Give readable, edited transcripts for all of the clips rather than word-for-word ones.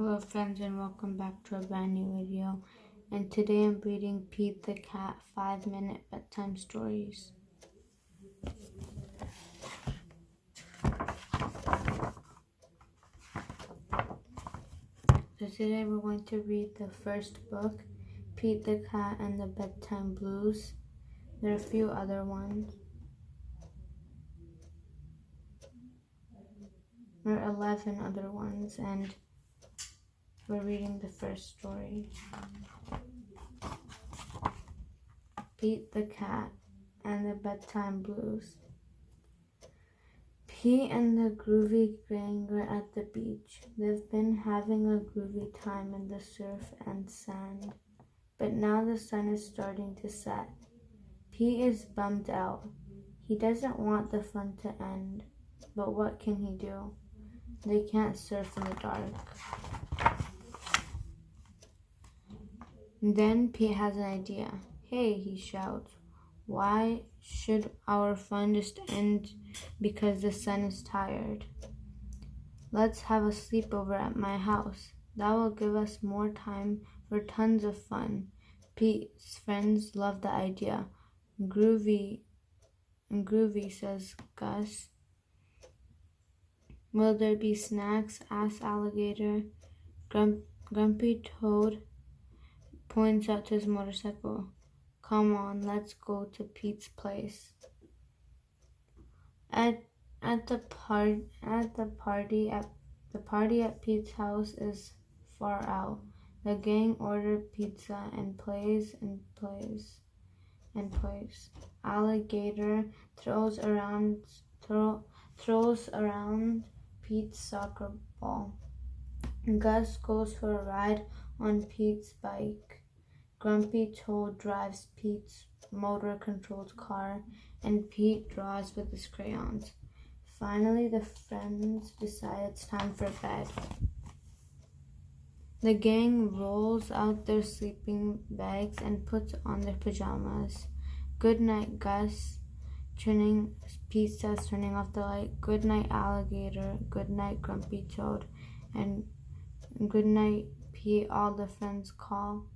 Hello friends and welcome back to a brand new video, and today I'm reading Pete the Cat 5-minute bedtime stories. So today we're going to read the first book, Pete the Cat and the Bedtime Blues. There are a few other ones. There are 11 other ones, and we're reading the first story. Pete the Cat and the Bedtime Blues. Pete and the groovy gang are at the beach. They've been having a groovy time in the surf and sand. But now the sun is starting to set. Pete is bummed out. He doesn't want the fun to end. But what can he do? They can't surf in the dark. Then Pete has an idea. Hey, he shouts. Why should our fun just end because the sun is tired? Let's have a sleepover at my house. That will give us more time for tons of fun. Pete's friends love the idea. Groovy, says Gus. Will there be snacks? Asks Alligator. Grumpy Toad points out to his motorcycle. Come on, let's go to Pete's place. The party at Pete's house is far out. The gang order pizza and plays. Alligator throws around Pete's soccer ball. Gus goes for a ride on Pete's bike. Grumpy Toad drives Pete's motor-controlled car, and Pete draws with his crayons. Finally, the friends decide it's time for bed. The gang rolls out their sleeping bags and puts on their pajamas. Good night, Gus. Pete says, turning off the light. Good night, Alligator. Good night, Grumpy Toad. And good night, Pete, all the friends call.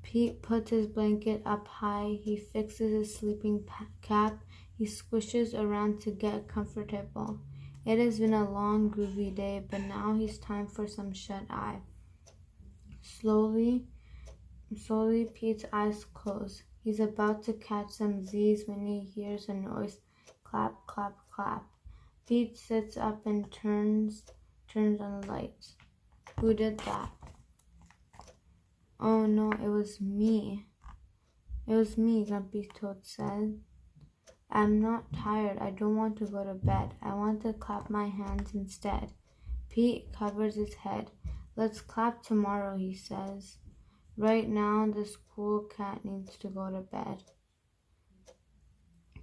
Pete puts his blanket up high. He fixes his sleeping cap. He squishes around to get comfortable. It has been a long, groovy day, but now he's time for some shut-eye. Slowly, Pete's eyes close. He's about to catch some Z's when he hears a noise. Clap, clap, clap. Pete sits up and turns on the lights. Who did that? Oh no, it was me. It was me, Grumpy Toad said. I'm not tired. I don't want to go to bed. I want to clap my hands instead. Pete covers his head. Let's clap tomorrow, he says. Right now, this cool cat needs to go to bed.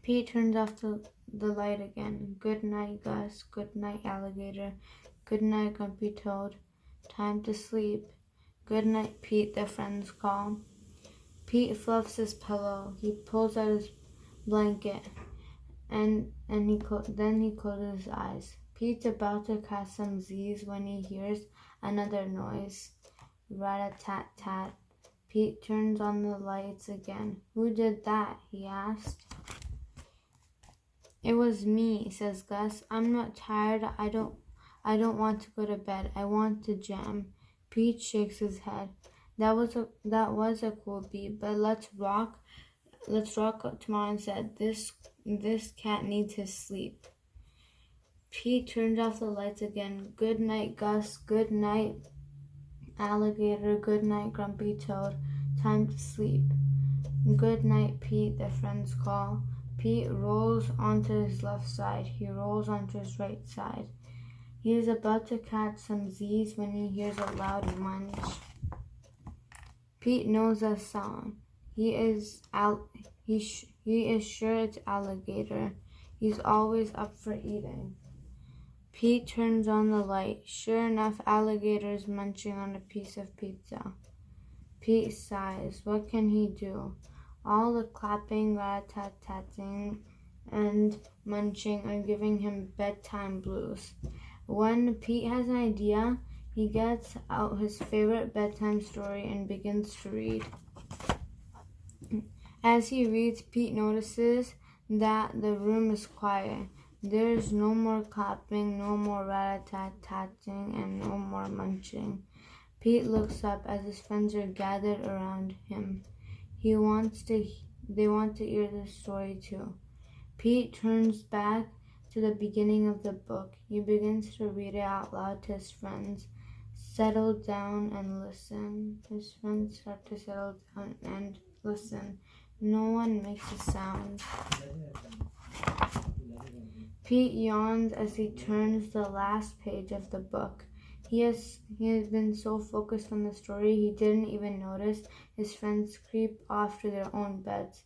Pete turns off the light again. Good night, Gus. Good night, Alligator. Good night, Grumpy Toad. Time to sleep. Good night, Pete, the friends call. Pete fluffs his pillow. He pulls out his blanket, and then he closes his eyes. Pete's about to catch some Z's when he hears another noise. Rat-a-tat-tat. Pete turns on the lights again. Who did that? He asked. It was me, says Gus. I'm not tired. I don't want to go to bed. I want to jam. Pete shakes his head. That was a cool beat, but let's rock tomorrow instead. This cat needs his sleep. Pete turns off the lights again. Good night, Gus. Good night, Alligator. Good night, Grumpy Toad. Time to sleep. Good night, Pete, the friends call. Pete rolls onto his left side. He rolls onto his right side. He is about to catch some Z's when he hears a loud munch. Pete knows that sound. He is sure it's Alligator. He's always up for eating. Pete turns on the light. Sure enough, Alligator is munching on a piece of pizza. Pete sighs. What can he do? All the clapping, rat-tat-tatting, and munching are giving him bedtime blues. When Pete has an idea, he gets out his favorite bedtime story and begins to read. As he reads, Pete notices that the room is quiet. There is no more clapping, no more rat-a-tat-tatting, and no more munching. Pete looks up as his friends are gathered around him. They want to hear the story too. Pete turns back to the beginning of the book. He begins to read it out loud to his friends. Settle down and listen. His friends start to settle down and listen. No one makes a sound. Pete yawns as he turns the last page of the book. He has been so focused on the story he didn't even notice his friends creep off to their own beds.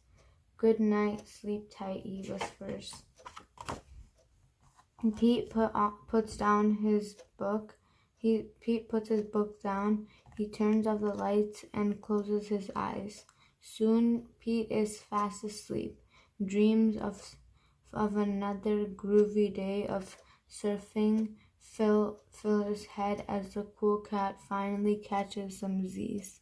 Good night, sleep tight, he whispers. Pete puts down his book. Pete puts his book down. He turns off the lights and closes his eyes. Soon Pete is fast asleep. Dreams of another groovy day of surfing fill his head as the cool cat finally catches some Z's.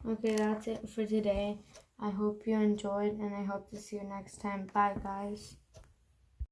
Okay, that's it for today. I hope you enjoyed and I hope to see you next time. Bye, guys.